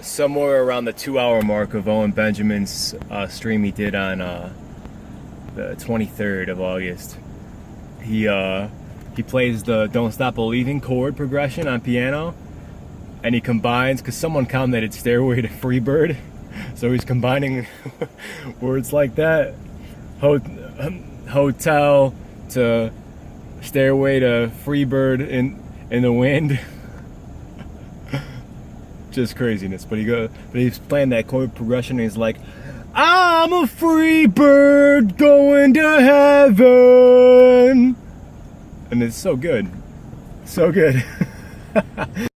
somewhere around the 2 hour mark of Owen Benjamin's stream he did on the 23rd of August. He plays the Don't Stop Believing chord progression on piano, and he combines, because someone commented Stairway to Freebird, so he's combining words like that, hotel to Stairway to Freebird in the wind. Just craziness. But he's playing that chord progression, and he's like, I'm a free bird going to heaven. And it's so good. So good.